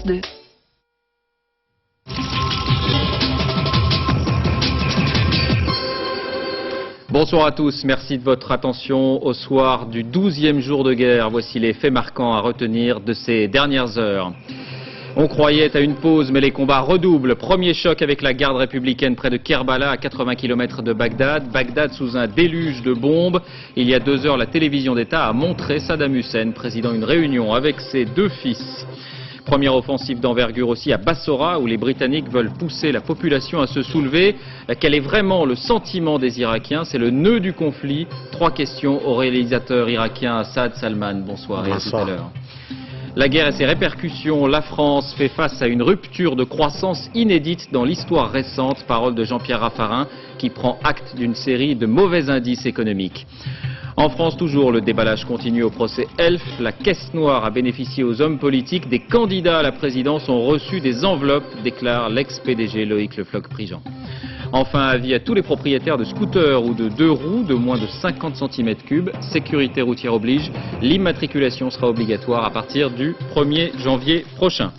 2. Bonsoir à tous, merci de votre attention au soir du 12e jour de guerre. Voici les faits marquants à retenir de ces dernières heures. On croyait à une pause, mais les combats redoublent. Premier choc avec la garde républicaine près de Kerbala, à 80 km de Bagdad. Bagdad sous un déluge de bombes. Il y a 2 heures, la télévision d'État a montré Saddam Hussein présidant une réunion avec ses 2 fils. Première offensive d'envergure aussi à Bassora, où les Britanniques veulent pousser la population à se soulever. Quel est vraiment le sentiment des Irakiens? C'est le nœud du conflit. 3 questions au réalisateur irakien Saad Salman. Bonsoir et à tout à l'heure. La guerre et ses répercussions, la France fait face à une rupture de croissance inédite dans l'histoire récente. Parole de Jean-Pierre Raffarin, qui prend acte d'une série de mauvais indices économiques. En France, toujours, le déballage continue au procès Elf. La caisse noire a bénéficié aux hommes politiques. Des candidats à la présidence ont reçu des enveloppes, déclare l'ex-PDG Loïc Le Floch-Prigent. Enfin, avis à tous les propriétaires de scooters ou de 2 roues de moins de 50 cm3. Sécurité routière oblige, l'immatriculation sera obligatoire à partir du 1er janvier prochain.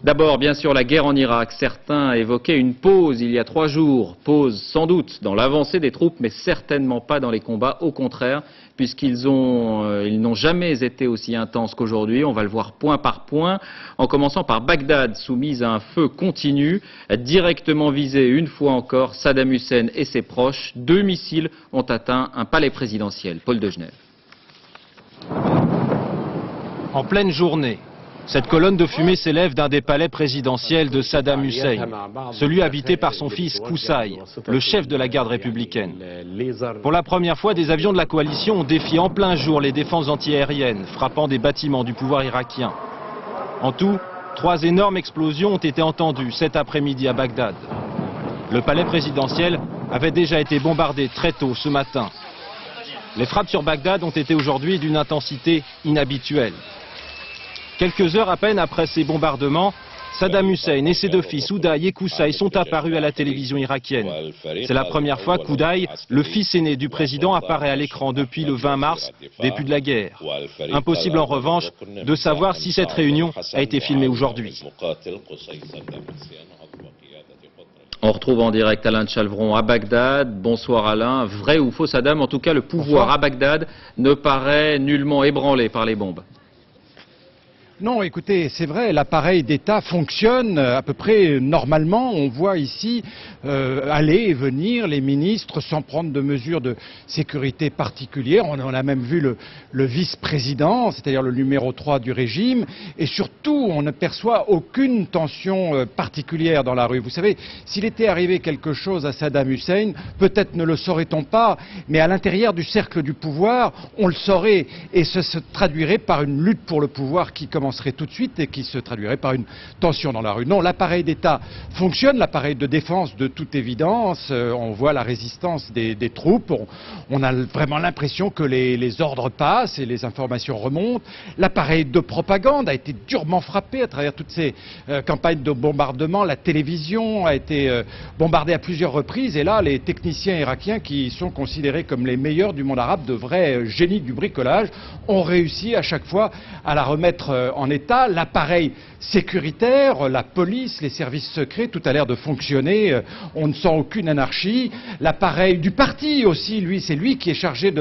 D'abord, bien sûr, la guerre en Irak. Certains évoquaient une pause il y a 3 jours. Pause sans doute dans l'avancée des troupes, mais certainement pas dans les combats. Au contraire, puisqu'ils n'ont jamais été aussi intenses qu'aujourd'hui. On va le voir point par point, en commençant par Bagdad, soumise à un feu continu. Directement visé une fois encore, Saddam Hussein et ses proches. 2 missiles ont atteint un palais présidentiel. Paul de Genève. En pleine journée, cette colonne de fumée s'élève d'un des palais présidentiels de Saddam Hussein, celui habité par son fils Qusay, le chef de la garde républicaine. Pour la première fois, des avions de la coalition ont défié en plein jour les défenses antiaériennes, frappant des bâtiments du pouvoir irakien. En tout, 3 énormes explosions ont été entendues cet après-midi à Bagdad. Le palais présidentiel avait déjà été bombardé très tôt ce matin. Les frappes sur Bagdad ont été aujourd'hui d'une intensité inhabituelle. Quelques heures à peine après ces bombardements, Saddam Hussein et ses 2 fils, Uday et Qusay, sont apparus à la télévision irakienne. C'est la première fois qu'Uday, le fils aîné du président, apparaît à l'écran depuis le 20 mars, début de la guerre. Impossible en revanche de savoir si cette réunion a été filmée aujourd'hui. On retrouve en direct Alain de Chalvron à Bagdad. Bonsoir Alain. Vrai ou faux Saddam? En tout cas, le pouvoir à Bagdad ne paraît nullement ébranlé par les bombes. Non, écoutez, c'est vrai, l'appareil d'État fonctionne à peu près normalement. On voit ici aller et venir les ministres sans prendre de mesures de sécurité particulières. On a même vu le vice-président, c'est-à-dire le numéro 3 du régime. Et surtout, on ne perçoit aucune tension particulière dans la rue. Vous savez, s'il était arrivé quelque chose à Saddam Hussein, peut-être ne le saurait-on pas, mais à l'intérieur du cercle du pouvoir, on le saurait. Et ce se traduirait par une lutte pour le pouvoir qui commencerait tout de suite et qui se traduirait par une tension dans la rue. Non, l'appareil d'État fonctionne, l'appareil de défense de toute évidence. On voit la résistance des troupes. On a vraiment l'impression que les ordres passent et les informations remontent. L'appareil de propagande a été durement frappé à travers toutes ces campagnes de bombardement. La télévision a été bombardée à plusieurs reprises. Et là, les techniciens irakiens, qui sont considérés comme les meilleurs du monde arabe, de vrais génies du bricolage, ont réussi à chaque fois à la remettre en état. L'appareil sécuritaire, la police, les services secrets, tout a l'air de fonctionner. On ne sent aucune anarchie. L'appareil du parti aussi, c'est lui qui est chargé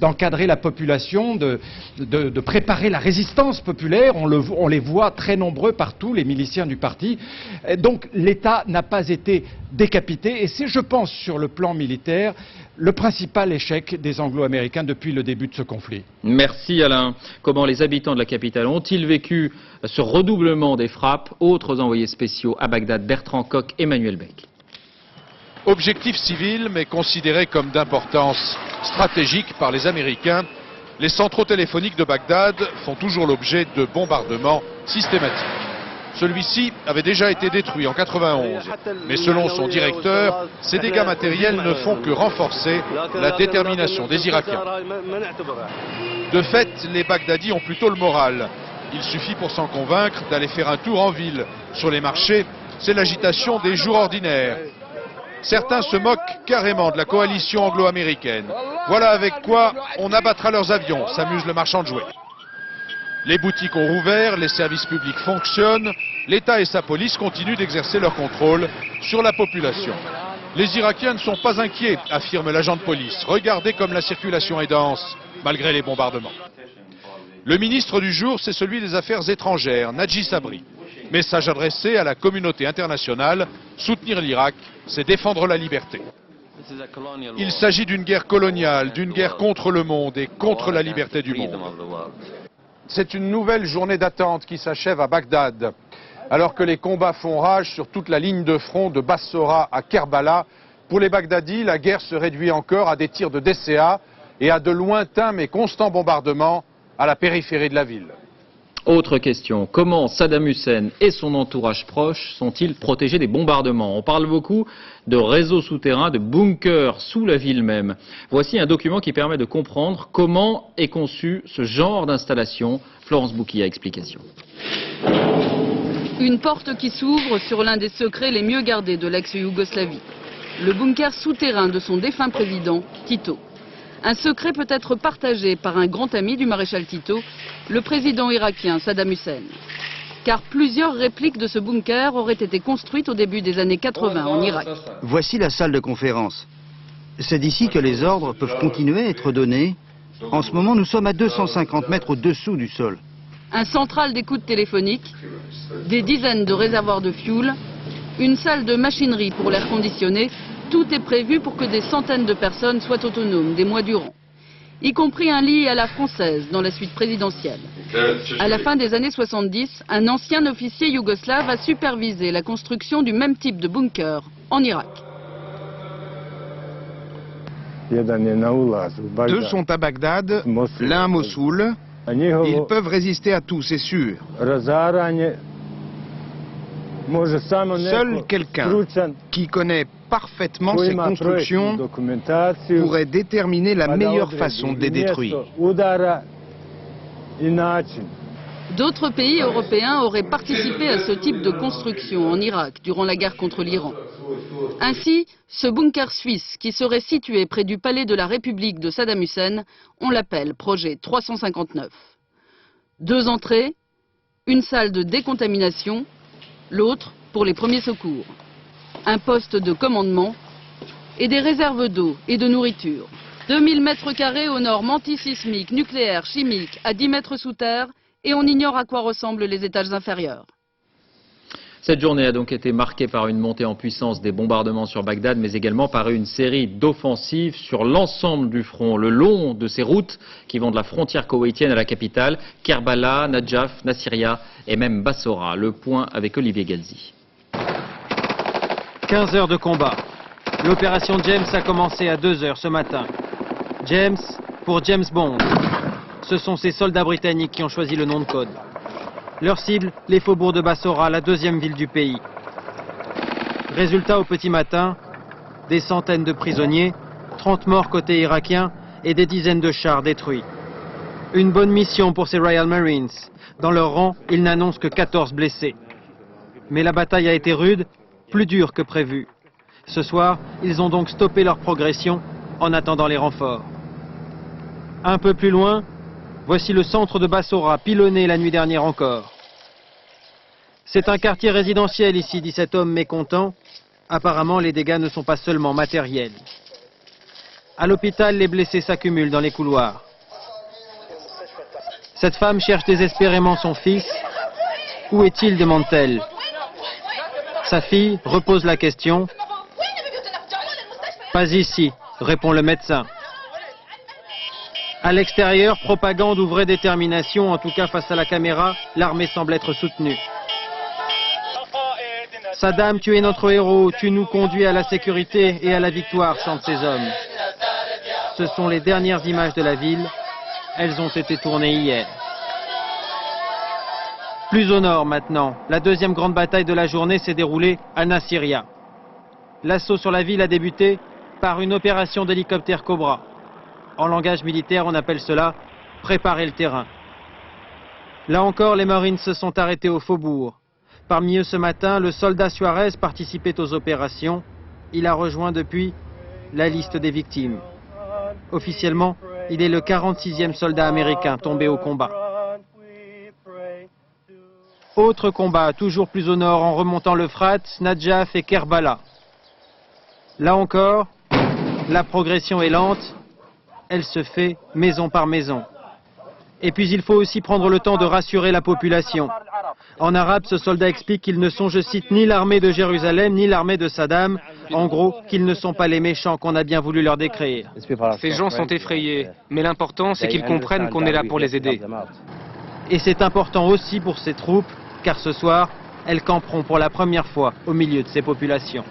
d'encadrer la population, de préparer la résistance populaire. On les voit très nombreux partout, les miliciens du parti. Et donc l'État n'a pas été décapité. Et c'est, je pense, sur le plan militaire, le principal échec des Anglo-Américains depuis le début de ce conflit. Merci Alain. Comment les habitants de la capitale ont-ils vécu ce redoublement des frappes? Autres envoyés spéciaux à Bagdad, Bertrand Koch, Emmanuel Beck. Objectif civil, mais considéré comme d'importance stratégique par les Américains, les centraux téléphoniques de Bagdad font toujours l'objet de bombardements systématiques. Celui-ci avait déjà été détruit en 91, mais selon son directeur, ces dégâts matériels ne font que renforcer la détermination des Irakiens. De fait, les Bagdadis ont plutôt le moral. Il suffit pour s'en convaincre d'aller faire un tour en ville. Sur les marchés, c'est l'agitation des jours ordinaires. Certains se moquent carrément de la coalition anglo-américaine. Voilà avec quoi on abattra leurs avions, s'amuse le marchand de jouets. Les boutiques ont rouvert, les services publics fonctionnent, l'État et sa police continuent d'exercer leur contrôle sur la population. Les Irakiens ne sont pas inquiets, affirme l'agent de police. Regardez comme la circulation est dense, malgré les bombardements. Le ministre du jour, c'est celui des Affaires étrangères, Nadji Sabri. Message adressé à la communauté internationale, soutenir l'Irak, c'est défendre la liberté. Il s'agit d'une guerre coloniale, d'une guerre contre le monde et contre la liberté du monde. C'est une nouvelle journée d'attente qui s'achève à Bagdad. Alors que les combats font rage sur toute la ligne de front de Bassora à Kerbala, pour les Bagdadis, la guerre se réduit encore à des tirs de DCA et à de lointains mais constants bombardements à la périphérie de la ville. Autre question, comment Saddam Hussein et son entourage proche sont-ils protégés des bombardements? On parle beaucoup de réseaux souterrains, de bunkers sous la ville même. Voici un document qui permet de comprendre comment est conçu ce genre d'installation. Florence Bouquilla, explication. Une porte qui s'ouvre sur l'un des secrets les mieux gardés de l'ex-Yougoslavie. Le bunker souterrain de son défunt président, Tito. Un secret peut être partagé par un grand ami du maréchal Tito, le président irakien Saddam Hussein. Car plusieurs répliques de ce bunker auraient été construites au début des années 80 en Irak. Voici la salle de conférence. C'est d'ici que les ordres peuvent continuer à être donnés. En ce moment, nous sommes à 250 mètres au-dessous du sol. Un central d'écoute téléphonique, des dizaines de réservoirs de fioul, une salle de machinerie pour l'air conditionné. Tout est prévu pour que des centaines de personnes soient autonomes des mois durant. Y compris un lit à la française dans la suite présidentielle. À la fin des années 70, un ancien officier yougoslave a supervisé la construction du même type de bunker en Irak. Deux sont à Bagdad, l'un à Mossoul. Ils peuvent résister à tout, c'est sûr. Seul quelqu'un qui connaît parfaitement ces constructions pourrait déterminer la meilleure façon de les détruire. D'autres pays européens auraient participé à ce type de construction en Irak durant la guerre contre l'Iran. Ainsi, ce bunker suisse qui serait situé près du palais de la République de Saddam Hussein, on l'appelle projet 359. 2 entrées, une salle de décontamination, l'autre pour les premiers secours. Un poste de commandement et des réserves d'eau et de nourriture. 2000 mètres carrés aux normes antisismiques, nucléaires, chimiques, à 10 mètres sous terre, et on ignore à quoi ressemblent les étages inférieurs. Cette journée a donc été marquée par une montée en puissance des bombardements sur Bagdad, mais également par une série d'offensives sur l'ensemble du front, le long de ces routes qui vont de la frontière koweïtienne à la capitale, Kerbala, Nadjaf, Nasiriyah et même Bassora. Le point avec Olivier Galzi. 15 heures de combat. L'opération James a commencé à 2 heures ce matin. James pour James Bond. Ce sont ces soldats britanniques qui ont choisi le nom de code. Leur cible, les faubourgs de Bassora, la 2e ville du pays. Résultat au petit matin, des centaines de prisonniers, 30 morts côté irakien et des dizaines de chars détruits. Une bonne mission pour ces Royal Marines. Dans leur rang, ils n'annoncent que 14 blessés. Mais la bataille a été rude, plus dure que prévu. Ce soir, ils ont donc stoppé leur progression en attendant les renforts. Un peu plus loin, voici le centre de Bassora, pilonné la nuit dernière encore. C'est un quartier résidentiel ici, dit cet homme mécontent. Apparemment, les dégâts ne sont pas seulement matériels. À l'hôpital, les blessés s'accumulent dans les couloirs. Cette femme cherche désespérément son fils. Où est-il, demande-t-elle. Sa fille repose la question. Pas ici, répond le médecin. À l'extérieur, propagande ou vraie détermination, en tout cas face à la caméra, l'armée semble être soutenue. Saddam, tu es notre héros, tu nous conduis à la sécurité et à la victoire, chantent ces hommes. Ce sont les dernières images de la ville, elles ont été tournées hier. Plus au nord maintenant, la 2e grande bataille de la journée s'est déroulée à Nasiriyah. L'assaut sur la ville a débuté par une opération d'hélicoptère Cobra. En langage militaire, on appelle cela « préparer le terrain ». Là encore, les Marines se sont arrêtés au faubourg. Parmi eux ce matin, le soldat Suarez participait aux opérations. Il a rejoint depuis la liste des victimes. Officiellement, il est le 46e soldat américain tombé au combat. Autre combat, toujours plus au nord, en remontant l'Euphrate, Nadjaf et Kerbala. Là encore, la progression est lente, elle se fait maison par maison. Et puis il faut aussi prendre le temps de rassurer la population. En arabe, ce soldat explique qu'ils ne sont, je cite, ni l'armée de Jérusalem, ni l'armée de Saddam. En gros, qu'ils ne sont pas les méchants qu'on a bien voulu leur décrire. Ces gens sont effrayés, mais l'important c'est qu'ils comprennent qu'on est là pour les aider. Et c'est important aussi pour ces troupes, car ce soir, elles camperont pour la première fois au milieu de ces populations.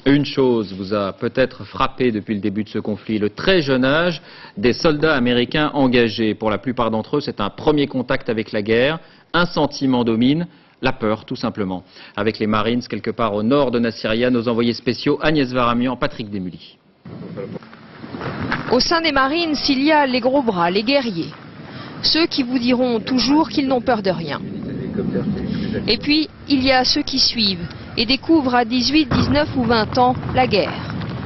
Une chose vous a peut-être frappé depuis le début de ce conflit, le très jeune âge des soldats américains engagés. Pour la plupart d'entre eux, c'est un premier contact avec la guerre. Un sentiment domine, la peur tout simplement. Avec les Marines quelque part au nord de Nasiriyah, nos envoyés spéciaux Agnès Varamian, Patrick Desmully. Au sein des Marines, il y a les gros bras, les guerriers. Ceux qui vous diront toujours qu'ils n'ont peur de rien. Et puis, il y a ceux qui suivent et découvrent à 18, 19 ou 20 ans la guerre.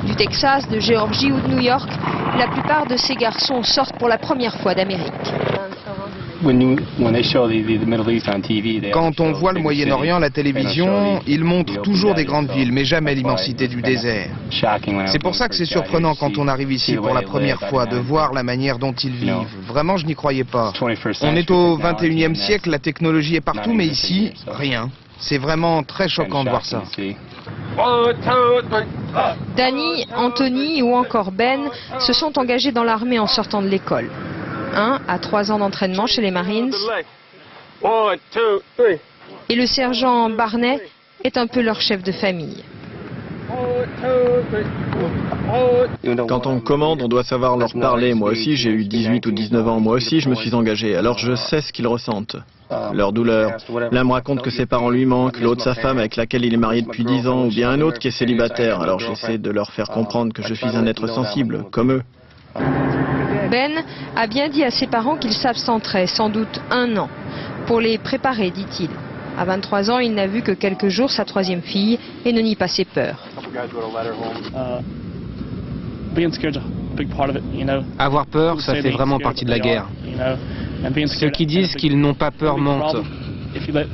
Du Texas, de Géorgie ou de New York, la plupart de ces garçons sortent pour la première fois d'Amérique. Quand on voit le Moyen-Orient à la télévision, ils montrent toujours des grandes villes, mais jamais l'immensité du désert. C'est pour ça que c'est surprenant quand on arrive ici pour la première fois, de voir la manière dont ils vivent. Vraiment, je n'y croyais pas. On est au 21e siècle, la technologie est partout, mais ici, rien. C'est vraiment très choquant de voir ça. Danny, Anthony ou encore Ben se sont engagés dans l'armée en sortant de l'école. Un a 3 ans d'entraînement chez les Marines. Et le sergent Barney est un peu leur chef de famille. Quand on commande, on doit savoir leur parler. Moi aussi, j'ai eu 18 ou 19 ans. Moi aussi, je me suis engagé. Alors je sais ce qu'ils ressentent. Leur douleur. L'un me raconte que ses parents lui manquent, l'autre sa femme avec laquelle il est marié depuis 10 ans, ou bien un autre qui est célibataire. Alors j'essaie de leur faire comprendre que je suis un être sensible, comme eux. Ben a bien dit à ses parents qu'il s'absenterait sans doute 1 an pour les préparer, dit-il. À 23 ans, il n'a vu que quelques jours sa 3e fille et ne nie pas ses peurs. Avoir peur, ça fait vraiment partie de la guerre. Ceux qui disent qu'ils n'ont pas peur mentent.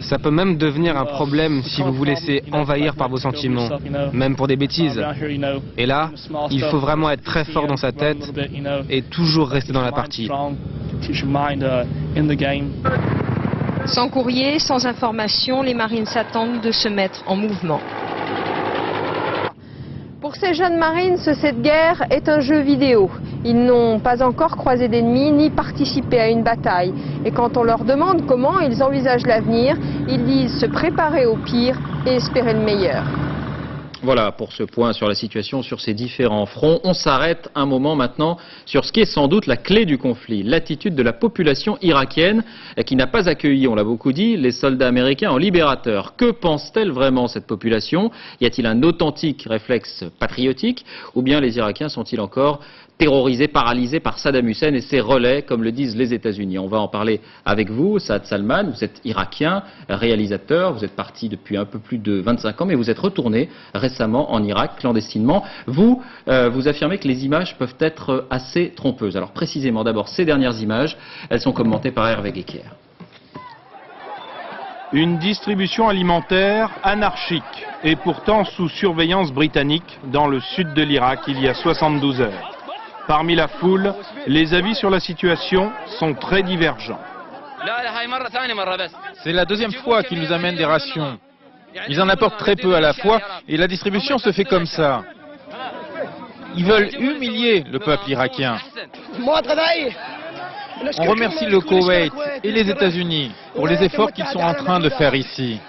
Ça peut même devenir un problème si vous vous laissez envahir par vos sentiments, même pour des bêtises. Et là, il faut vraiment être très fort dans sa tête et toujours rester dans la partie. Sans courrier, sans information, les Marines s'attendent de se mettre en mouvement. Pour ces jeunes Marines, cette guerre est un jeu vidéo. Ils n'ont pas encore croisé d'ennemis ni participé à une bataille. Et quand on leur demande comment ils envisagent l'avenir, ils disent se préparer au pire et espérer le meilleur. Voilà pour ce point sur la situation sur ces différents fronts. On s'arrête un moment maintenant sur ce qui est sans doute la clé du conflit, l'attitude de la population irakienne qui n'a pas accueilli, on l'a beaucoup dit, les soldats américains en libérateurs. Que pense-t-elle vraiment cette population? Y a-t-il un authentique réflexe patriotique ou bien les Irakiens sont-ils encore terrorisés, paralysés par Saddam Hussein et ses relais, comme le disent les États-Unis? On va en parler avec vous, Saad Salman. Vous êtes irakien, réalisateur, vous êtes parti depuis un peu plus de 25 ans, mais vous êtes retourné récemment en Irak, clandestinement. Vous affirmez que les images peuvent être assez trompeuses. Alors précisément, d'abord, ces dernières images, elles sont commentées par Hervé Guéquer. Une distribution alimentaire anarchique et pourtant sous surveillance britannique dans le sud de l'Irak il y a 72 heures. Parmi la foule, les avis sur la situation sont très divergents. C'est la 2e fois qu'ils nous amènent des rations. Ils en apportent très peu à la fois et la distribution se fait comme ça. Ils veulent humilier le peuple irakien. On remercie le Koweït et les États-Unis pour les efforts qu'ils sont en train de faire ici.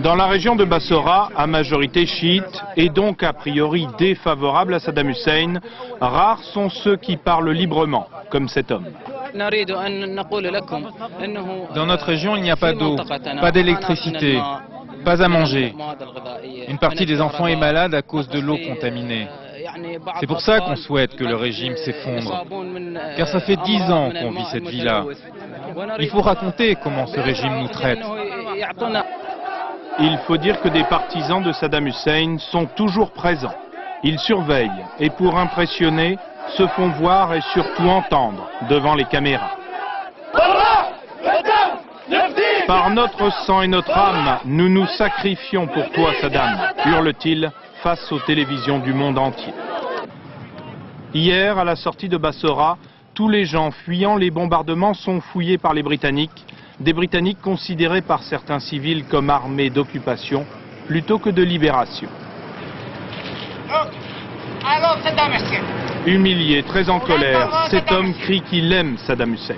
Dans la région de Bassora, à majorité chiite, et donc a priori défavorable à Saddam Hussein, rares sont ceux qui parlent librement, comme cet homme. Dans notre région, il n'y a pas d'eau, pas d'électricité, pas à manger. Une partie des enfants est malade à cause de l'eau contaminée. C'est pour ça qu'on souhaite que le régime s'effondre, car ça fait 10 ans qu'on vit cette vie-là. Il faut raconter comment ce régime nous traite. Il faut dire que des partisans de Saddam Hussein sont toujours présents. Ils surveillent et pour impressionner, se font voir et surtout entendre devant les caméras. Par notre sang et notre âme, nous nous sacrifions pour toi, Saddam, hurle-t-il face aux télévisions du monde entier. Hier, à la sortie de Bassora, tous les gens fuyant les bombardements sont fouillés par les Britanniques, des Britanniques considérés par certains civils comme armés d'occupation plutôt que de libération. Humilié, très en colère, cet homme crie qu'il aime Saddam Hussein.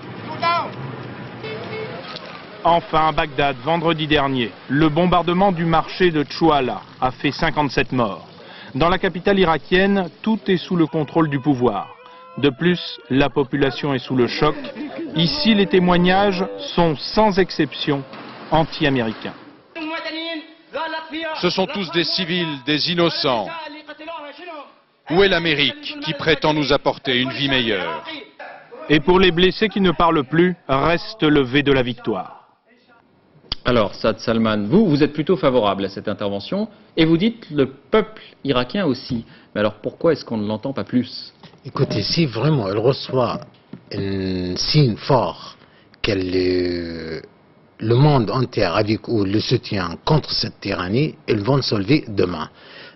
Enfin, à Bagdad, vendredi dernier, le bombardement du marché de Chouala a fait 57 morts. Dans la capitale irakienne, tout est sous le contrôle du pouvoir. De plus, la population est sous le choc. Ici, les témoignages sont sans exception anti-américains. Ce sont tous des civils, des innocents. Où est l'Amérique qui prétend nous apporter une vie meilleure? Et pour les blessés qui ne parlent plus, reste le V de la victoire. Alors, Saad Salman, vous êtes plutôt favorable à cette intervention et vous dites le peuple irakien aussi. Mais alors pourquoi est-ce qu'on ne l'entend pas plus? Écoutez, si vraiment elle reçoit un signe fort que le monde entier avec ou le soutien contre cette tyrannie, ils vont se lever demain.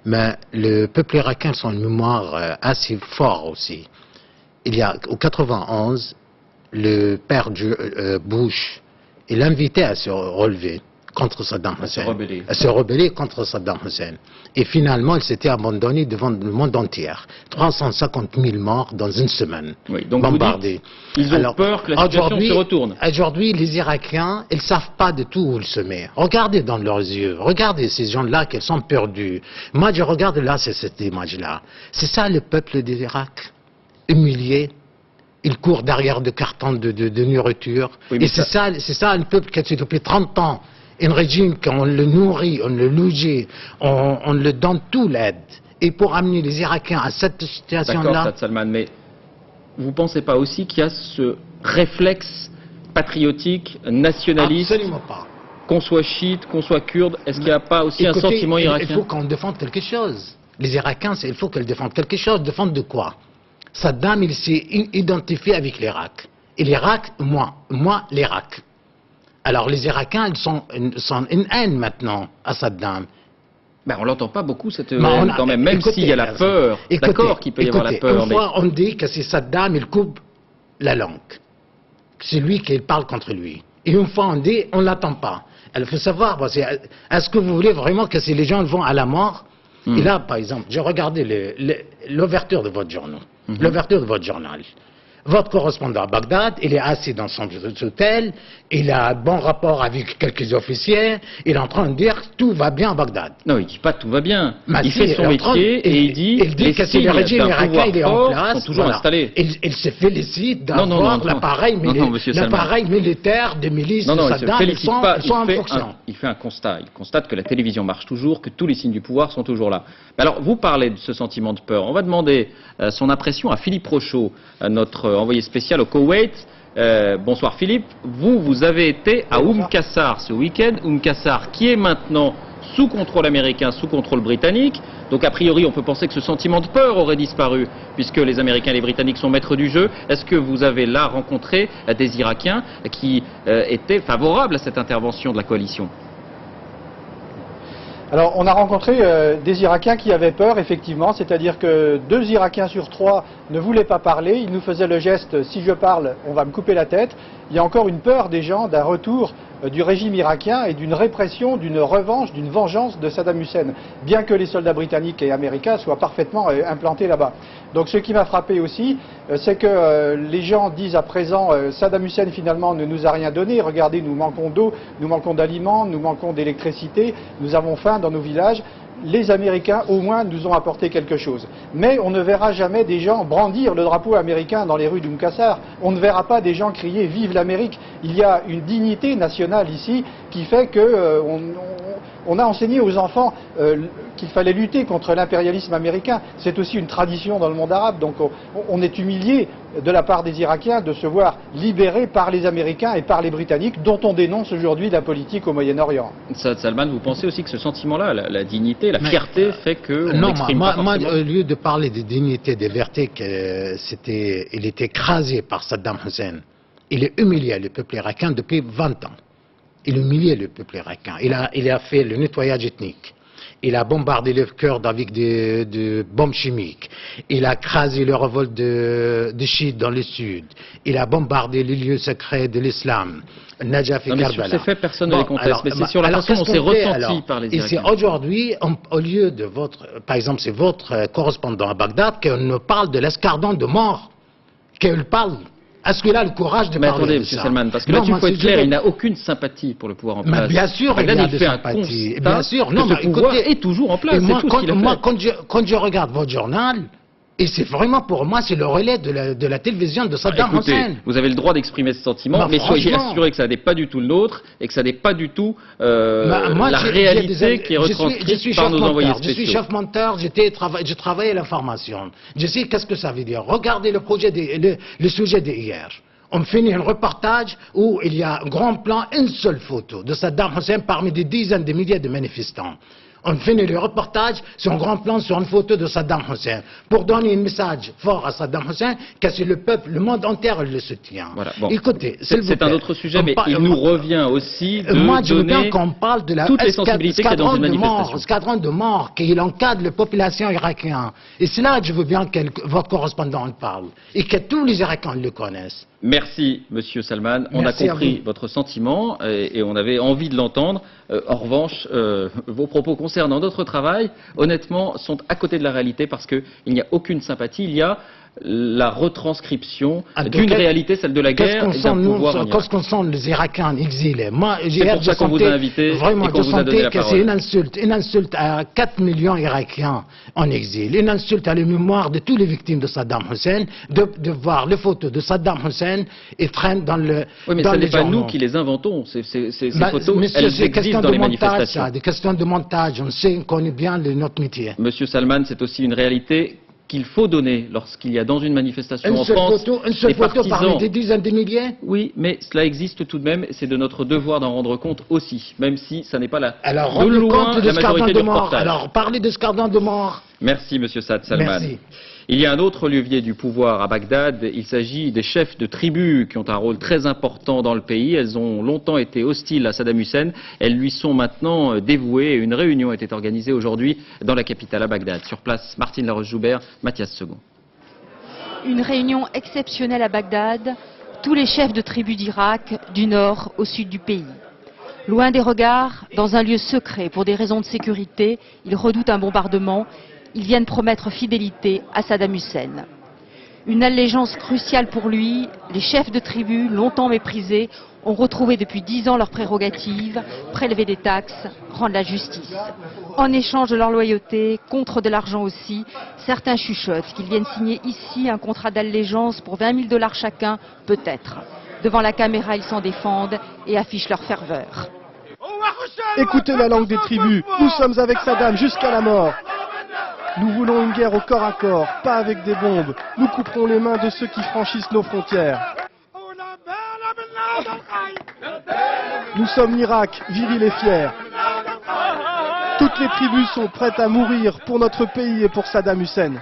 Mais le peuple irakien a une mémoire assez forte aussi. Il y a, au 91, le père Bush, il l'invitait à se relever contre Saddam Hussein, à se rebeller contre Saddam Hussein. Et finalement, il s'était abandonné devant le monde entier. 350 000 morts dans une semaine, oui, donc bombardés. Ils ont peur que la situation se retourne. Aujourd'hui, les Irakiens, ils ne savent pas de tout où ils se mettent. Regardez dans leurs yeux, regardez ces gens-là qui sont perdus. Moi, je regarde là, c'est cette image-là. C'est ça le peuple des Irak, humilié. Il court derrière de cartons de nourriture. Oui, et c'est ça le peuple qui a depuis 30 ans. Un régime qu'on le nourrit, on le loge, on le donne tout l'aide. Et pour amener les Irakiens à cette situation-là... D'accord, Saad Salman, mais vous ne pensez pas aussi qu'il y a ce réflexe patriotique, nationaliste? Absolument pas. Qu'on soit chiite, qu'on soit kurde, est-ce qu'il n'y a pas aussi un sentiment irakien? Il faut qu'on défende quelque chose. Les Irakiens, il faut qu'ils défendent quelque chose. Défendre de quoi? Saddam, il s'est identifié avec l'Irak. Et l'Irak, moi, l'Irak. Alors les Irakiens, ils sont une haine maintenant à Saddam. Ben, on l'entend pas beaucoup cette haine quand même, même s'il y a la peur. D'accord qu'il peut y avoir la peur. Une fois, on dit que c'est Saddam, il coupe la langue. C'est lui qui parle contre lui. Et une fois, on dit, on l'attend pas. Il faut savoir, est-ce que vous voulez vraiment que si les gens vont à la mort? Et là, par exemple, j'ai regardé l'ouverture de votre journal. L'ouverture de votre journal. Votre correspondant à Bagdad, il est assis dans son hôtel, il a un bon rapport avec quelques officiers, il est en train de dire tout va bien à Bagdad. Non, il ne dit pas tout va bien. Il fait son métier et il dit que si le régime irakien il est en place, sont toujours installés. Il se félicite d'avoir l'appareil militaire des milices de Saddam, ils sont en fonction. Il fait un constat, il constate que la télévision marche toujours, que tous les signes du pouvoir sont toujours là. Mais alors, vous parlez de ce sentiment de peur. On va demander son impression à Philippe Rochaud, notre envoyé spécial au Koweït. Bonsoir Philippe, vous avez été à Qassar ce week-end, Qassar qui est maintenant sous contrôle américain, sous contrôle britannique. Donc a priori on peut penser que ce sentiment de peur aurait disparu puisque les Américains et les Britanniques sont maîtres du jeu. Est-ce que vous avez là rencontré des Irakiens qui étaient favorables à cette intervention de la coalition ? Alors, on a rencontré des Irakiens qui avaient peur, effectivement, c'est-à-dire que 2 Irakiens sur 3 ne voulaient pas parler, ils nous faisaient le geste, si je parle, on va me couper la tête. Il y a encore une peur des gens d'un retour du régime irakien et d'une répression, d'une revanche, d'une vengeance de Saddam Hussein, bien que les soldats britanniques et américains soient parfaitement implantés là-bas. Donc ce qui m'a frappé aussi, c'est que les gens disent à présent Saddam Hussein finalement ne nous a rien donné, regardez, nous manquons d'eau, nous manquons d'aliments, nous manquons d'électricité, nous avons faim dans nos villages. Les Américains, au moins, nous ont apporté quelque chose. Mais on ne verra jamais des gens brandir le drapeau américain dans les rues d'Qasr. On ne verra pas des gens crier « Vive l'Amérique ». Il y a une dignité nationale ici qui fait que on a enseigné aux enfants qu'il fallait lutter contre l'impérialisme américain. C'est aussi une tradition dans le monde arabe. Donc on est humilié de la part des Irakiens de se voir libérés par les Américains et par les Britanniques, dont on dénonce aujourd'hui la politique au Moyen-Orient. Saad Salman, vous pensez aussi que ce sentiment-là, la dignité, la fierté, fait que non, moi, au lieu de parler de dignité, de fierté, il était écrasé par Saddam Hussein. Il est humilié, le peuple irakien, depuis 20 ans. il humiliait le peuple irakien. Il a fait le nettoyage ethnique. Il a bombardé le Kurdes avec des bombes chimiques. Il a crasé le révolte de chiites dans le sud. Il a bombardé les lieux secrets de l'islam. Najaf et Karbala. Sur ces faits, personne ne les conteste, mais c'est sur la façon dont c'est ressenti par les Irakiens. Et aujourd'hui, au lieu de par exemple, c'est votre correspondant à Bagdad qui nous parle de l'escardon de mort, qu'il parle. Est-ce qu'il a le courage de parler de ça? Mais attendez, M. Salman, parce que là, il faut être clair, il n'a aucune sympathie pour le pouvoir en place. Mais bien sûr, il a des sympathies. Bien sûr, non, mais ce pouvoir est toujours en place. Moi, quand je regarde votre journal, et c'est vraiment pour moi, c'est le relais de la télévision de Saddam Hussein. Vous avez le droit d'exprimer ce sentiment, mais soyez assurés que ça n'est pas du tout le nôtre et que ça n'est pas du tout la réalité qui est retranscrite par nos envoyés spéciaux. Je suis chef monteur, je travaille à l'information. Je sais qu'est-ce que ça veut dire. Regardez le sujet d'hier. On finit un reportage où il y a un grand plan, une seule photo de Saddam Hussein parmi des dizaines de milliers de manifestants. On finit le reportage sur un grand plan, sur une photo de Saddam Hussein, pour donner un message fort à Saddam Hussein, que c'est le peuple, le monde entier le soutient. Voilà, bon. Écoutez, c'est un autre sujet, mais il nous revient aussi de moi, je veux donner bien qu'on parle de la toutes les sensibilités qu'il y a dans une manifestation. Escadron de mort, qui encadre la population irakienne. Et c'est là que je veux bien que votre correspondant en parle, et que tous les Irakiens le connaissent. Merci, Monsieur Salman. On a compris votre sentiment et on avait envie de l'entendre. En revanche, vos propos concernant notre travail, honnêtement, sont à côté de la réalité parce qu'il n'y a aucune sympathie. Il y a la retranscription d'une réalité, celle de la guerre et d'un pouvoir en Irak. Qu'est-ce qu'on sent les Irakiens exilés? Moi, c'est pour ça qu'on vous a invité vraiment, et qu'on vous a donné la parole. C'est une insulte à 4 millions d'Irakiens en exil, une insulte à la mémoire de toutes les victimes de Saddam Hussein, de voir les photos de Saddam Hussein et traînent dans le. Oui, mais ce n'est pas nous qui les inventons. Ces photos, elles existent dans les manifestations. C'est des questions de montage. On connaît bien notre métier. Monsieur Salman, c'est aussi une réalité qu'il faut donner lorsqu'il y a dans une manifestation en France une seule photo parmi des dizaines de milliers. Oui, mais cela existe tout de même, c'est de notre devoir d'en rendre compte aussi, même si ça n'est pas la majorité du reportage. Alors, parlez de escardon de mort. Merci, Monsieur Saad Salman. Merci. Il y a un autre levier du pouvoir à Bagdad, il s'agit des chefs de tribus qui ont un rôle très important dans le pays. Elles ont longtemps été hostiles à Saddam Hussein, elles lui sont maintenant dévouées et une réunion était organisée aujourd'hui dans la capitale à Bagdad. Sur place, Martine Laroche-Joubert, Mathias Second. Une réunion exceptionnelle à Bagdad, tous les chefs de tribus d'Irak, du nord au sud du pays. Loin des regards, dans un lieu secret pour des raisons de sécurité, ils redoutent un bombardement. Ils viennent promettre fidélité à Saddam Hussein. Une allégeance cruciale pour lui, les chefs de tribus, longtemps méprisés, ont retrouvé depuis 10 ans leurs prérogatives, prélever des taxes, rendre la justice. En échange de leur loyauté, contre de l'argent aussi, certains chuchotent qu'ils viennent signer ici un contrat d'allégeance pour 20 000 $ chacun, peut-être. Devant la caméra, ils s'en défendent et affichent leur ferveur. Écoutez la langue des tribus, nous sommes avec Saddam jusqu'à la mort. Nous voulons une guerre au corps à corps, pas avec des bombes. Nous couperons les mains de ceux qui franchissent nos frontières. Nous sommes l'Irak, viril et fier. Toutes les tribus sont prêtes à mourir pour notre pays et pour Saddam Hussein.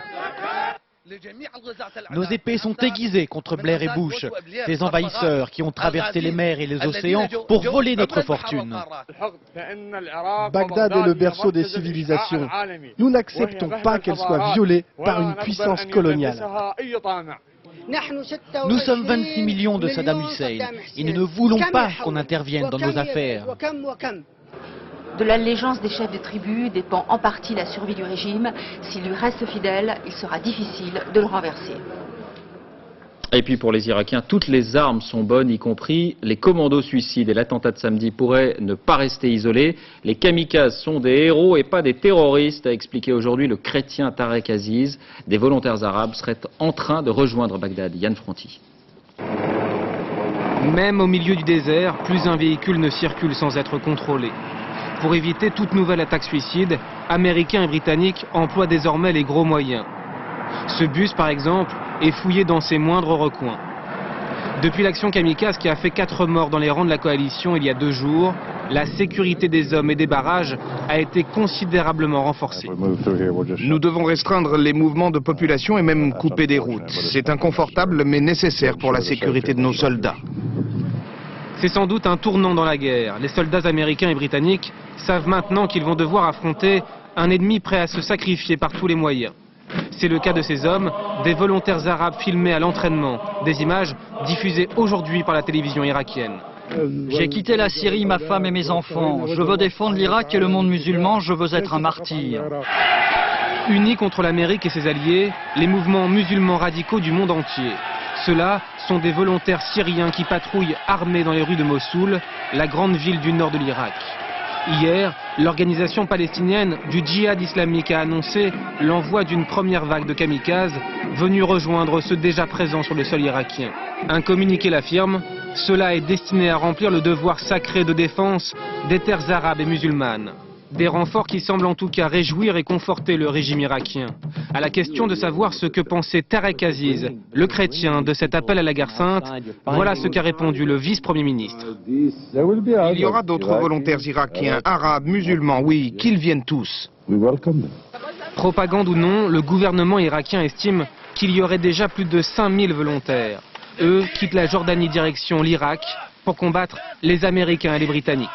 Nos épées sont aiguisées contre Blair et Bush, des envahisseurs qui ont traversé les mers et les océans pour voler notre fortune. Bagdad est le berceau des civilisations. Nous n'acceptons pas qu'elle soit violée par une puissance coloniale. Nous sommes 26 millions de Saddam Hussein et nous ne voulons pas qu'on intervienne dans nos affaires. De l'allégeance des chefs de tribus dépend en partie la survie du régime. S'il lui reste fidèle, il sera difficile de le renverser. Et puis pour les Irakiens, toutes les armes sont bonnes, y compris les commandos suicides. Et l'attentat de samedi pourrait ne pas rester isolé. Les kamikazes sont des héros et pas des terroristes, a expliqué aujourd'hui le chrétien Tarek Aziz. Des volontaires arabes seraient en train de rejoindre Bagdad. Yann Fronti. Même au milieu du désert, plus un véhicule ne circule sans être contrôlé. Pour éviter toute nouvelle attaque suicide, Américains et Britanniques emploient désormais les gros moyens. Ce bus, par exemple, est fouillé dans ses moindres recoins. Depuis l'action kamikaze qui a fait 4 morts dans les rangs de la coalition il y a 2 jours, la sécurité des hommes et des barrages a été considérablement renforcée. Nous devons restreindre les mouvements de population et même couper des routes. C'est inconfortable mais nécessaire pour la sécurité de nos soldats. C'est sans doute un tournant dans la guerre. Les soldats américains et britanniques savent maintenant qu'ils vont devoir affronter un ennemi prêt à se sacrifier par tous les moyens. C'est le cas de ces hommes, des volontaires arabes filmés à l'entraînement, des images diffusées aujourd'hui par la télévision irakienne. J'ai quitté la Syrie, ma femme et mes enfants. Je veux défendre l'Irak et le monde musulman, je veux être un martyr. Unis contre l'Amérique et ses alliés, les mouvements musulmans radicaux du monde entier. Ceux-là sont des volontaires syriens qui patrouillent armés dans les rues de Mossoul, la grande ville du nord de l'Irak. Hier, l'organisation palestinienne du djihad islamique a annoncé l'envoi d'une première vague de kamikazes venus rejoindre ceux déjà présents sur le sol irakien. Un communiqué l'affirme, cela est destiné à remplir le devoir sacré de défense des terres arabes et musulmanes. Des renforts qui semblent en tout cas réjouir et conforter le régime irakien. À la question de savoir ce que pensait Tarek Aziz, le chrétien, de cet appel à la guerre sainte, voilà ce qu'a répondu le vice-premier ministre. Il y aura d'autres volontaires irakiens, arabes, musulmans, oui, qu'ils viennent tous. Propagande ou non, le gouvernement irakien estime qu'il y aurait déjà plus de 5000 volontaires. Eux quittent la Jordanie direction l'Irak pour combattre les Américains et les Britanniques.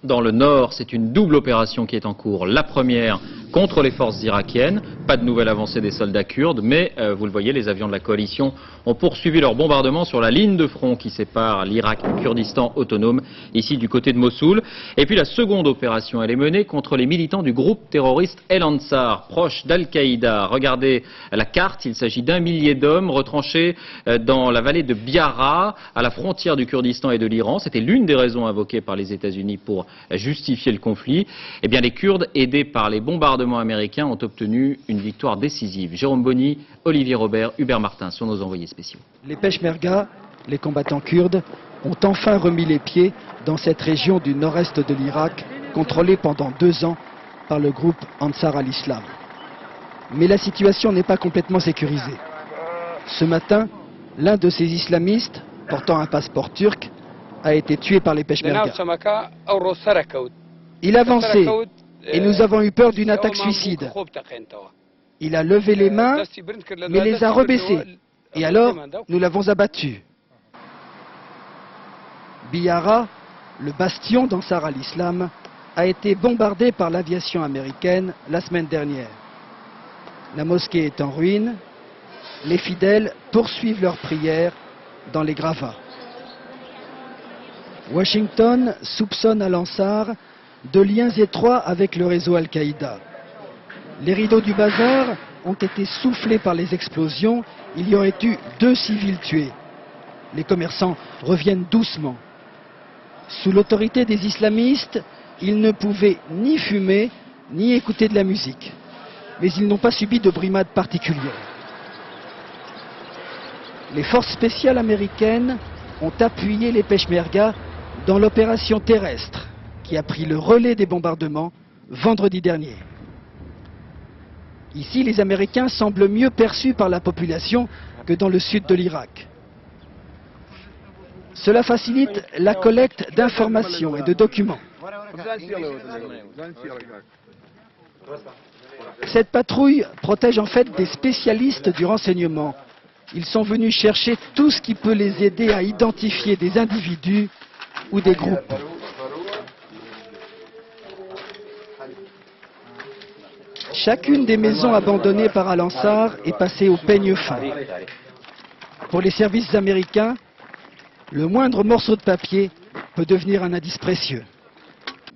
Dans le nord, c'est une double opération qui est en cours. La première contre les forces irakiennes. Pas de nouvelle avancée des soldats kurdes, mais vous le voyez, les avions de la coalition ont poursuivi leur bombardement sur la ligne de front qui sépare l'Irak du Kurdistan autonome, ici du côté de Mossoul. Et puis la seconde opération, elle est menée contre les militants du groupe terroriste El Ansar, proche d'Al-Qaïda. Regardez la carte, il s'agit d'1 millier d'hommes retranchés dans la vallée de Biara, à la frontière du Kurdistan et de l'Iran. C'était l'une des raisons invoquées par les États-Unis pour justifier le conflit. Eh bien, les Kurdes, aidés par les bombardements américains, ont obtenu une victoire décisive. Jérôme Bonny, Olivier Robert, Hubert Martin sont nos envoyés spéciaux. Les Peshmerga, les combattants kurdes, ont enfin remis les pieds dans cette région du nord-est de l'Irak, contrôlée pendant 2 ans par le groupe Ansar al-Islam. Mais la situation n'est pas complètement sécurisée. Ce matin, l'un de ces islamistes, portant un passeport turc, a été tué par les Peshmerga. Il avançait et nous avons eu peur d'une attaque suicide. Il a levé les mains, mais les a rebaissées. Et alors, nous l'avons abattu. Biara, le bastion d'Ansar al-Islam, a été bombardé par l'aviation américaine la semaine dernière. La mosquée est en ruine. Les fidèles poursuivent leurs prières dans les gravats. Washington soupçonne Al-Ansar de liens étroits avec le réseau Al-Qaïda. Les rideaux du bazar ont été soufflés par les explosions. Il y aurait eu 2 civils tués. Les commerçants reviennent doucement. Sous l'autorité des islamistes, ils ne pouvaient ni fumer, ni écouter de la musique. Mais ils n'ont pas subi de brimades particulières. Les forces spéciales américaines ont appuyé les Peshmerga dans l'opération terrestre qui a pris le relais des bombardements vendredi dernier. Ici, les Américains semblent mieux perçus par la population que dans le sud de l'Irak. Cela facilite la collecte d'informations et de documents. Cette patrouille protège en fait des spécialistes du renseignement. Ils sont venus chercher tout ce qui peut les aider à identifier des individus ou des groupes. Chacune des maisons abandonnées par Al-Ansar est passée au peigne fin. Pour les services américains, le moindre morceau de papier peut devenir un indice précieux.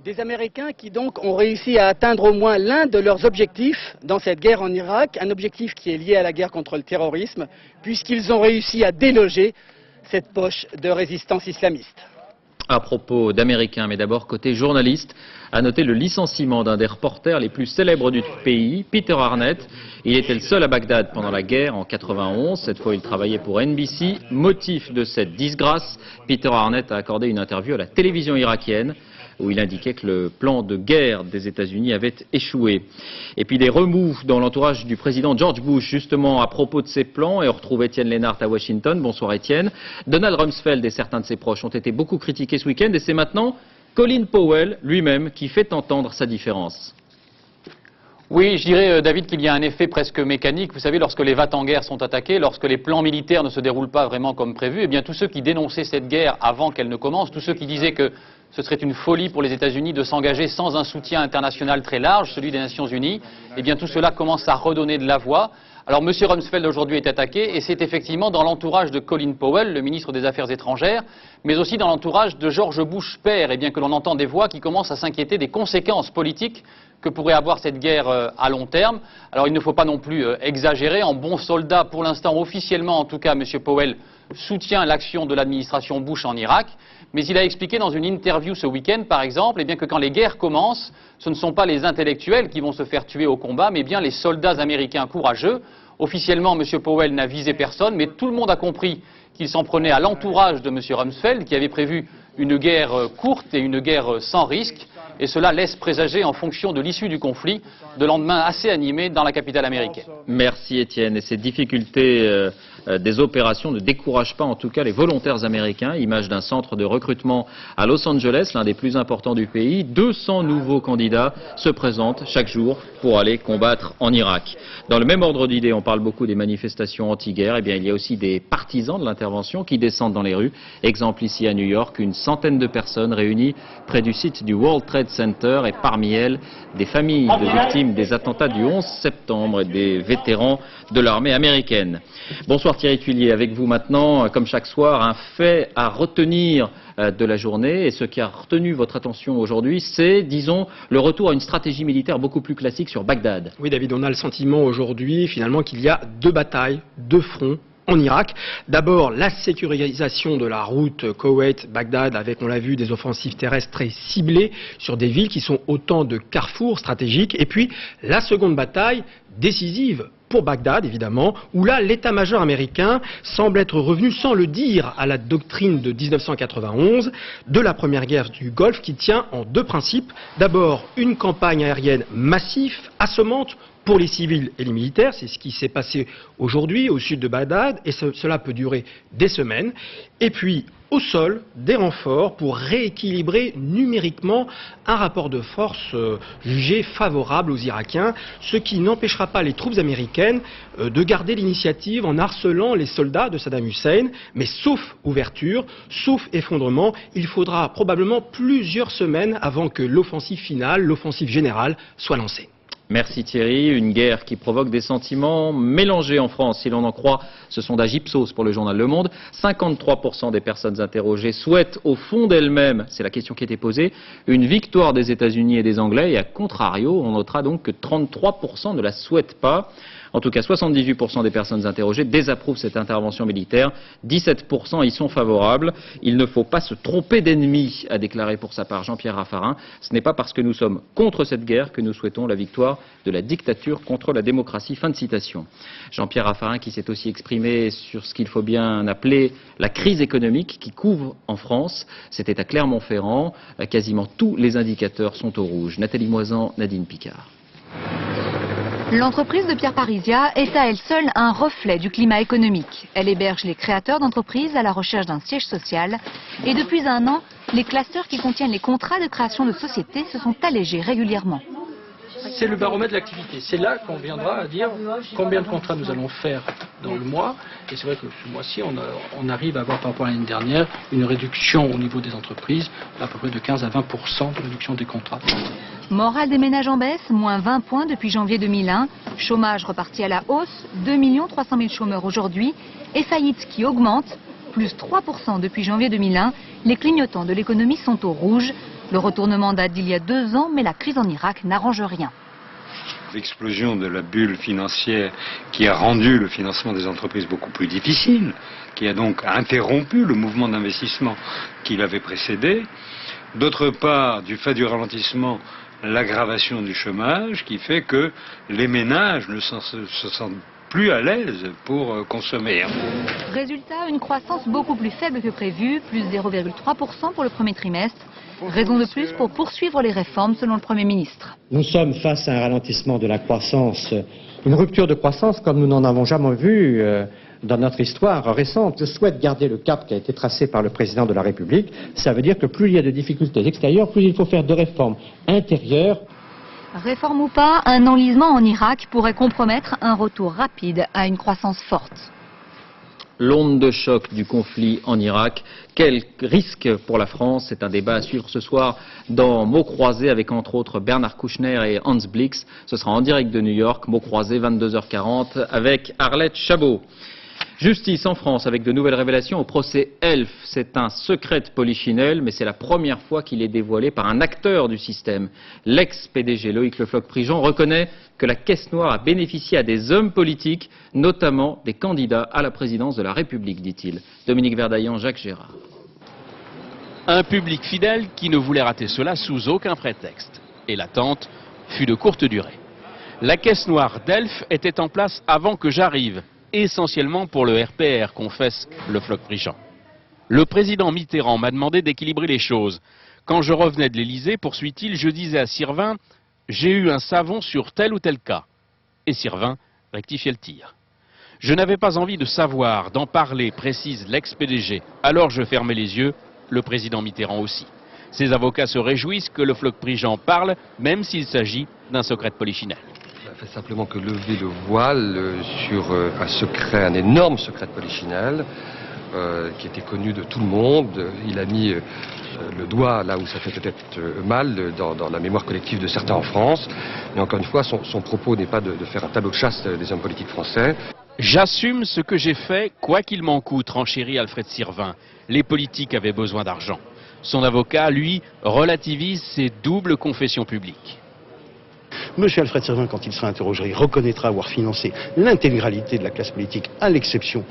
Des Américains qui donc ont réussi à atteindre au moins l'un de leurs objectifs dans cette guerre en Irak, un objectif qui est lié à la guerre contre le terrorisme, puisqu'ils ont réussi à déloger cette poche de résistance islamiste. À propos d'Américains, mais d'abord côté journaliste, à noter le licenciement d'un des reporters les plus célèbres du pays, Peter Arnett. Il était le seul à Bagdad pendant la guerre en 91. Cette fois, il travaillait pour NBC. Motif de cette disgrâce, Peter Arnett a accordé une interview à la télévision irakienne où il indiquait que le plan de guerre des États-Unis avait échoué. Et puis des remous dans l'entourage du président George Bush, justement à propos de ces plans, et on retrouve Étienne Lénart à Washington. Bonsoir Étienne. Donald Rumsfeld et certains de ses proches ont été beaucoup critiqués ce week-end, et c'est maintenant Colin Powell lui-même qui fait entendre sa différence. Oui, je dirais, David, qu'il y a un effet presque mécanique. Vous savez, lorsque les va-t-en-guerre sont attaqués, lorsque les plans militaires ne se déroulent pas vraiment comme prévu, eh bien, tous ceux qui dénonçaient cette guerre avant qu'elle ne commence, tous ceux qui disaient que ce serait une folie pour les États-Unis de s'engager sans un soutien international très large, celui des Nations Unies, eh bien, tout cela commence à redonner de la voix. Alors, M. Rumsfeld aujourd'hui est attaqué, et c'est effectivement dans l'entourage de Colin Powell, le ministre des Affaires étrangères, mais aussi dans l'entourage de George Bush père, et bien que l'on entend des voix qui commencent à s'inquiéter des conséquences politiques que pourrait avoir cette guerre à long terme. Alors, il ne faut pas non plus exagérer. En bon soldat, pour l'instant, officiellement en tout cas, M. Powell soutient l'action de l'administration Bush en Irak, mais il a expliqué dans une interview ce week-end, par exemple, eh bien, que quand les guerres commencent, ce ne sont pas les intellectuels qui vont se faire tuer au combat, mais bien les soldats américains courageux. Officiellement, M. Powell n'a visé personne, mais tout le monde a compris qu'il s'en prenait à l'entourage de M. Rumsfeld, qui avait prévu une guerre courte et une guerre sans risque, et cela laisse présager, en fonction de l'issue du conflit, de lendemains assez animés dans la capitale américaine. Merci Étienne. Et ces difficultés des opérations ne découragent pas en tout cas les volontaires américains. Image d'un centre de recrutement à Los Angeles, l'un des plus importants du pays. 200 nouveaux candidats se présentent chaque jour pour aller combattre en Irak. Dans le même ordre d'idées, on parle beaucoup des manifestations anti-guerre. Eh bien, il y a aussi des partisans de l'intervention qui descendent dans les rues. Exemple ici à New York, une centaine de personnes réunies près du site du World Trade Center, et parmi elles des familles de victimes des attentats du 11 septembre et des vétérans de l'armée américaine. Bonsoir Thierry Tuillier, avec vous maintenant, comme chaque soir, un fait à retenir de la journée, et ce qui a retenu votre attention aujourd'hui, c'est, disons, le retour à une stratégie militaire beaucoup plus classique sur Bagdad. Oui David, on a le sentiment aujourd'hui finalement qu'il y a deux batailles, deux fronts en Irak. D'abord, la sécurisation de la route Koweït-Bagdad avec, on l'a vu, des offensives terrestres très ciblées sur des villes qui sont autant de carrefours stratégiques. Et puis, la seconde bataille, décisive pour Bagdad, évidemment, où là, l'état-major américain semble être revenu, sans le dire, à la doctrine de 1991 de la première guerre du Golfe, qui tient en deux principes. D'abord, une campagne aérienne massive, assommante, pour les civils et les militaires. C'est ce qui s'est passé aujourd'hui au sud de Bagdad, et cela peut durer des semaines. Et puis, au sol, des renforts pour rééquilibrer numériquement un rapport de force jugé favorable aux Irakiens, ce qui n'empêchera pas les troupes américaines de garder l'initiative en harcelant les soldats de Saddam Hussein. Mais sauf ouverture, sauf effondrement, il faudra probablement plusieurs semaines avant que l'offensive finale, l'offensive générale, soit lancée. Merci Thierry. Une guerre qui provoque des sentiments mélangés en France. Si l'on en croit ce sondage Ipsos pour le journal Le Monde, 53% des personnes interrogées souhaitent au fond d'elles-mêmes, c'est la question qui a été posée, une victoire des États-Unis et des Anglais. Et à contrario, on notera donc que 33% ne la souhaitent pas. En tout cas, 78% des personnes interrogées désapprouvent cette intervention militaire. 17% y sont favorables. Il ne faut pas se tromper d'ennemi, a déclaré pour sa part Jean-Pierre Raffarin. Ce n'est pas parce que nous sommes contre cette guerre que nous souhaitons la victoire de la dictature contre la démocratie. Fin de citation. Jean-Pierre Raffarin qui s'est aussi exprimé sur ce qu'il faut bien appeler la crise économique qui couvre en France. C'était à Clermont-Ferrand. Quasiment tous les indicateurs sont au rouge. Nathalie Moisan, Nadine Picard. L'entreprise de Pierre Parizia est à elle seule un reflet du climat économique. Elle héberge les créateurs d'entreprises à la recherche d'un siège social. Et depuis un an, les classeurs qui contiennent les contrats de création de sociétés se sont allégés régulièrement. C'est le baromètre de l'activité. C'est là qu'on viendra à dire combien de contrats nous allons faire dans le mois. Et c'est vrai que ce mois-ci, on arrive à avoir par rapport à l'année dernière une réduction au niveau des entreprises à peu près de 15 à 20% de réduction des contrats. Morale des ménages en baisse, moins 20 points depuis janvier 2001. Chômage reparti à la hausse, 2 300 000 chômeurs aujourd'hui. Et faillites qui augmentent, plus 3% depuis janvier 2001. Les clignotants de l'économie sont au rouge. Le retournement date d'il y a 2 ans, mais la crise en Irak n'arrange rien. L'explosion de la bulle financière qui a rendu le financement des entreprises beaucoup plus difficile, qui a donc interrompu le mouvement d'investissement qui l'avait précédé. D'autre part, du fait du ralentissement, l'aggravation du chômage qui fait que les ménages ne se sentent plus à l'aise pour consommer. Résultat, une croissance beaucoup plus faible que prévu, plus 0,3% pour le premier trimestre. Raison de plus pour poursuivre les réformes selon le Premier ministre. Nous sommes face à un ralentissement de la croissance, une rupture de croissance comme nous n'en avons jamais vu dans notre histoire récente. Je souhaite garder le cap qui a été tracé par le président de la République. Ça veut dire que plus il y a de difficultés extérieures, plus il faut faire de réformes intérieures Réforme ou pas, un enlisement en Irak pourrait compromettre un retour rapide à une croissance forte. L'onde de choc du conflit en Irak, quel risque pour la France? C'est un débat à suivre ce soir dans Mots croisés avec entre autres Bernard Kouchner et Hans Blix. Ce sera en direct de New York, Mots croisés 22h40 avec Arlette Chabot. Justice en France avec de nouvelles révélations au procès Elf. C'est un secret de Polichinelle, mais c'est la première fois qu'il est dévoilé par un acteur du système. L'ex-PDG Loïc Le Floch-Prigent reconnaît que la caisse noire a bénéficié à des hommes politiques, notamment des candidats à la présidence de la République, dit-il. Dominique Verdaillan, Jacques Gérard. Un public fidèle qui ne voulait rater cela sous aucun prétexte. Et l'attente fut de courte durée. La caisse noire d'Elf était en place avant que j'arrive, essentiellement pour le RPR, confesse Le Floch-Prigent. Le président Mitterrand m'a demandé d'équilibrer les choses. Quand je revenais de l'Élysée, poursuit-il, je disais à Sirvin, j'ai eu un savon sur tel ou tel cas. Et Sirvin rectifiait le tir. Je n'avais pas envie de savoir, d'en parler, précise l'ex-PDG. Alors je fermais les yeux, le président Mitterrand aussi. Ses avocats se réjouissent que Le Floch-Prigent parle, même s'il s'agit d'un secret de Polichinelle. Fait simplement que lever le voile sur un secret, un énorme secret de Polichinelle, qui était connu de tout le monde. Il a mis le doigt là où ça fait peut-être mal dans la mémoire collective de certains en France. Mais encore une fois, son propos n'est pas de faire un tableau de chasse des hommes politiques français. J'assume ce que j'ai fait, quoi qu'il m'en coûte, renchérit Alfred Sirvin. Les politiques avaient besoin d'argent. Son avocat, lui, relativise ses doubles confessions publiques. Monsieur Alfred Sirvin, quand il sera interrogé, reconnaîtra avoir financé l'intégralité de la classe politique à l'exception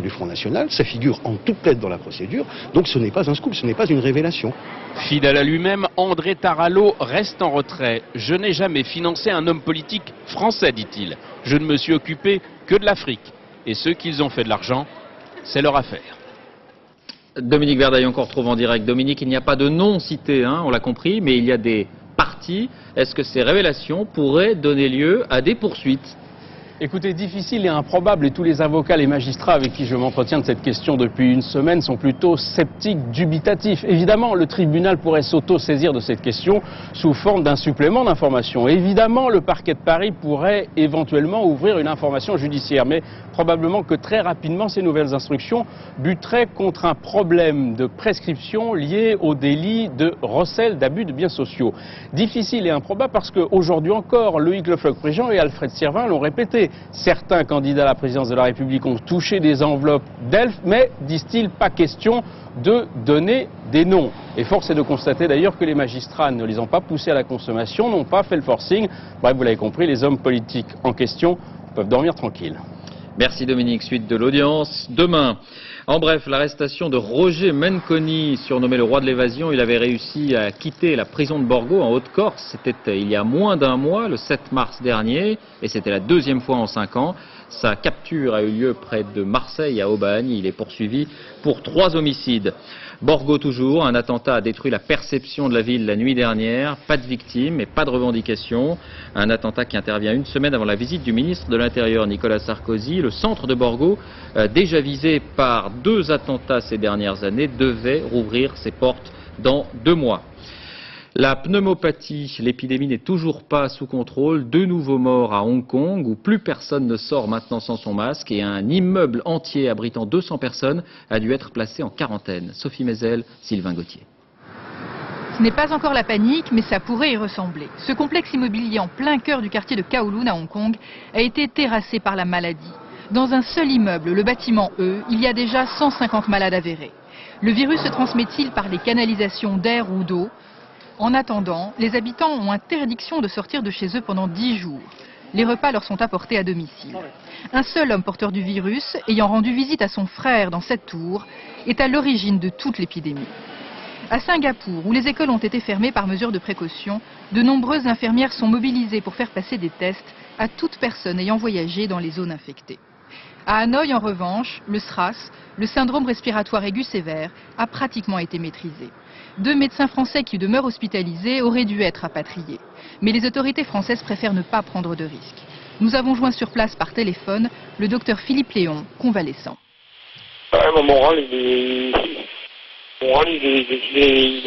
du Front National. Ça figure en toute lettre dans la procédure. Donc ce n'est pas un scoop, ce n'est pas une révélation. Fidèle à lui-même, André Tarallo reste en retrait. Je n'ai jamais financé un homme politique français, dit-il. Je ne me suis occupé que de l'Afrique. Et ceux qu'ils ont fait de l'argent, c'est leur affaire. Dominique Verdaillan, qu'on retrouve en direct. Dominique, il n'y a pas de nom cité, hein, on l'a compris, mais il y a des parties. Est-ce que ces révélations pourraient donner lieu à des poursuites? Écoutez, difficile et improbable, et tous les avocats, les magistrats avec qui je m'entretiens de cette question depuis une semaine sont plutôt sceptiques, dubitatifs. Évidemment, le tribunal pourrait s'auto-saisir de cette question sous forme d'un supplément d'information. Évidemment, le parquet de Paris pourrait éventuellement ouvrir une information judiciaire, mais probablement que très rapidement, ces nouvelles instructions buteraient contre un problème de prescription lié au délit de recel d'abus de biens sociaux. Difficile et improbable parce qu'aujourd'hui encore, Loïc Le Floch-Prigent et Alfred Sirvin l'ont répété. Certains candidats à la présidence de la République ont touché des enveloppes d'Elf, mais, disent-ils, pas question de donner des noms. Et force est de constater d'ailleurs que les magistrats ne les ont pas poussés à la consommation, n'ont pas fait le forcing. Bref, vous l'avez compris, les hommes politiques en question peuvent dormir tranquilles. Merci Dominique. Suite de l'audience demain. En bref, l'arrestation de Roger Menconi, surnommé le roi de l'évasion. Il avait réussi à quitter la prison de Borgo en Haute-Corse. C'était il y a moins d'un mois, le 7 mars dernier, et c'était la deuxième fois en 5 ans. Sa capture a eu lieu près de Marseille, à Aubagne. Il est poursuivi pour 3 homicides. Borgo toujours, un attentat a détruit la perception de la ville la nuit dernière. Pas de victimes et pas de revendications. Un attentat qui intervient une semaine avant la visite du ministre de l'Intérieur, Nicolas Sarkozy. Le centre de Borgo, déjà visé par 2 attentats ces dernières années, devait rouvrir ses portes dans 2 mois. La pneumopathie, l'épidémie n'est toujours pas sous contrôle. 2 nouveaux morts à Hong Kong, où plus personne ne sort maintenant sans son masque, et un immeuble entier abritant 200 personnes a dû être placé en quarantaine. Sophie Mézel, Sylvain Gauthier. Ce n'est pas encore la panique, mais ça pourrait y ressembler. Ce complexe immobilier en plein cœur du quartier de Kowloon à Hong Kong a été terrassé par la maladie. Dans un seul immeuble, le bâtiment E, il y a déjà 150 malades avérés. Le virus se transmet-il par les canalisations d'air ou d'eau ? En attendant, les habitants ont interdiction de sortir de chez eux pendant 10 jours. Les repas leur sont apportés à domicile. Un seul homme porteur du virus, ayant rendu visite à son frère dans cette tour, est à l'origine de toute l'épidémie. À Singapour, où les écoles ont été fermées par mesure de précaution, de nombreuses infirmières sont mobilisées pour faire passer des tests à toute personne ayant voyagé dans les zones infectées. À Hanoï, en revanche, le SRAS, le syndrome respiratoire aigu sévère, a pratiquement été maîtrisé. 2 médecins français qui demeurent hospitalisés auraient dû être rapatriés. Mais les autorités françaises préfèrent ne pas prendre de risques. Nous avons joint sur place par téléphone le docteur Philippe Léon, convalescent. Mon moral, il est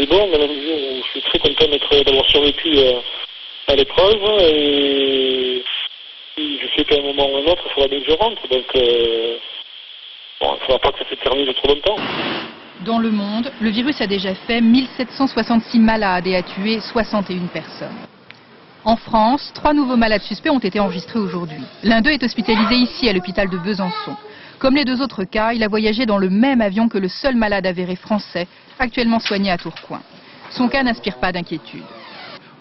bon, dans la mesure où je suis très content d'avoir survécu à l'épreuve et je sais qu'à un moment ou un autre, il faudra bien que je rentre. Donc, bon, il ne faudra pas que ça s'éternise trop longtemps. Dans le monde, le virus a déjà fait 1766 malades et a tué 61 personnes. En France, 3 nouveaux malades suspects ont été enregistrés aujourd'hui. L'un d'eux est hospitalisé ici, à l'hôpital de Besançon. Comme les 2 autres cas, il a voyagé dans le même avion que le seul malade avéré français, actuellement soigné à Tourcoing. Son cas n'inspire pas d'inquiétude.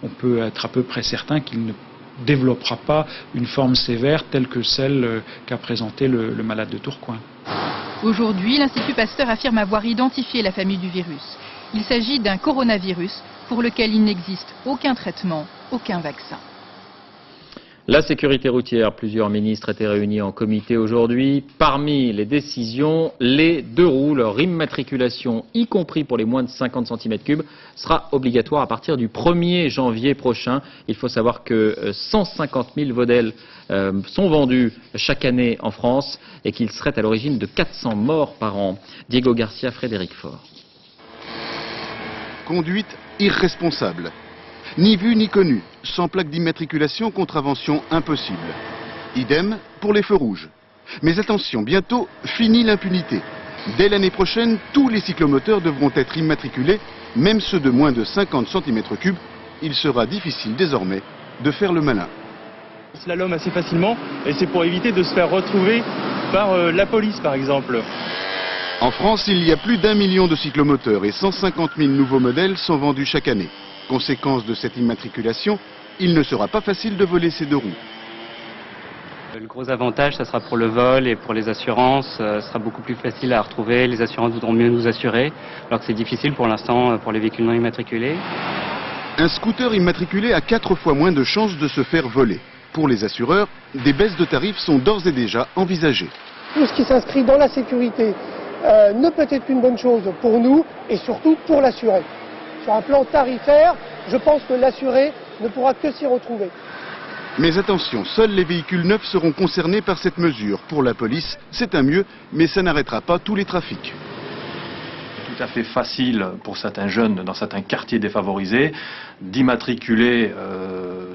On peut être à peu près certain qu'il ne développera pas une forme sévère telle que celle qu'a présentée le malade de Tourcoing. Aujourd'hui, l'Institut Pasteur affirme avoir identifié la famille du virus. Il s'agit d'un coronavirus pour lequel il n'existe aucun traitement, aucun vaccin. La sécurité routière, plusieurs ministres étaient réunis en comité aujourd'hui. Parmi les décisions, les 2 roues, leur immatriculation, y compris pour les moins de 50 cm3, sera obligatoire à partir du 1er janvier prochain. Il faut savoir que 150 000 modèles sont vendus chaque année en France et qu'ils seraient à l'origine de 400 morts par an. Diego Garcia, Frédéric Faure. Conduite irresponsable. Ni vu ni connu, sans plaque d'immatriculation, contravention impossible. Idem pour les feux rouges. Mais attention, bientôt, fini l'impunité. Dès l'année prochaine, tous les cyclomoteurs devront être immatriculés, même ceux de moins de 50 cm3. Il sera difficile désormais de faire le malin. On slalom assez facilement et c'est pour éviter de se faire retrouver par la police par exemple. En France, il y a plus d'1 million de cyclomoteurs et 150 000 nouveaux modèles sont vendus chaque année. Conséquence de cette immatriculation, il ne sera pas facile de voler ces 2 roues. Le gros avantage, ça sera pour le vol et pour les assurances, ce sera beaucoup plus facile à retrouver, les assurances voudront mieux nous assurer, alors que c'est difficile pour l'instant pour les véhicules non immatriculés. Un scooter immatriculé a 4 fois moins de chances de se faire voler. Pour les assureurs, des baisses de tarifs sont d'ores et déjà envisagées. Tout ce qui s'inscrit dans la sécurité ne peut être qu'une bonne chose pour nous et surtout pour l'assuré. Sur un plan tarifaire, je pense que l'assuré ne pourra que s'y retrouver. Mais attention, seuls les véhicules neufs seront concernés par cette mesure. Pour la police, c'est un mieux, mais ça n'arrêtera pas tous les trafics. Tout à fait facile pour certains jeunes dans certains quartiers défavorisés d'immatriculer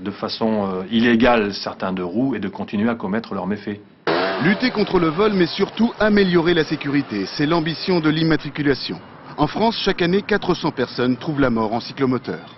de façon illégale certains 2 roues et de continuer à commettre leurs méfaits. Lutter contre le vol, mais surtout améliorer la sécurité, c'est l'ambition de l'immatriculation. En France, chaque année, 400 personnes trouvent la mort en cyclomoteur.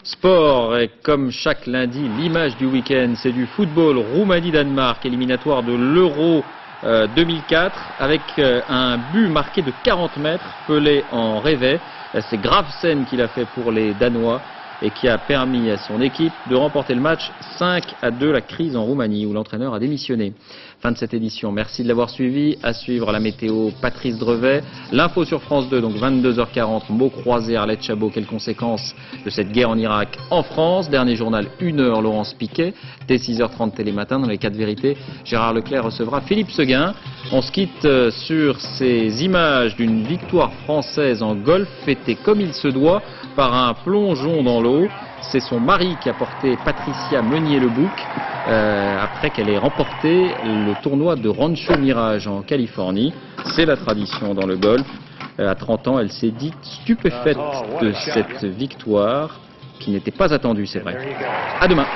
Sport, et comme chaque lundi, l'image du week-end, c'est du football Roumanie-Danemark, éliminatoire de l'Euro 2004, avec un but marqué de 40 mètres, Pelé en rêvait. C'est Gravesen qui l'a fait pour les Danois et qui a permis à son équipe de remporter le match 5-2, la crise en Roumanie où l'entraîneur a démissionné. Fin de cette édition, merci de l'avoir suivi. À suivre la météo, Patrice Drevet. L'info sur France 2, donc 22h40, mots croisés, Arlette Chabot. Quelles conséquences de cette guerre en Irak en France? Dernier journal, 1h, Laurence Piquet. Dès 6h30 Télématin, dans les 4 vérités, Gérard Leclerc recevra Philippe Seguin. On se quitte sur ces images d'une victoire française en golf, fêtée comme il se doit par un plongeon dans l'eau. C'est son mari qui a porté Patricia Meunier-le-Bouc après qu'elle ait remporté le tournoi de Rancho Mirage en Californie. C'est la tradition dans le golf. À 30 ans, elle s'est dite stupéfaite de cette victoire qui n'était pas attendue, c'est vrai. À demain.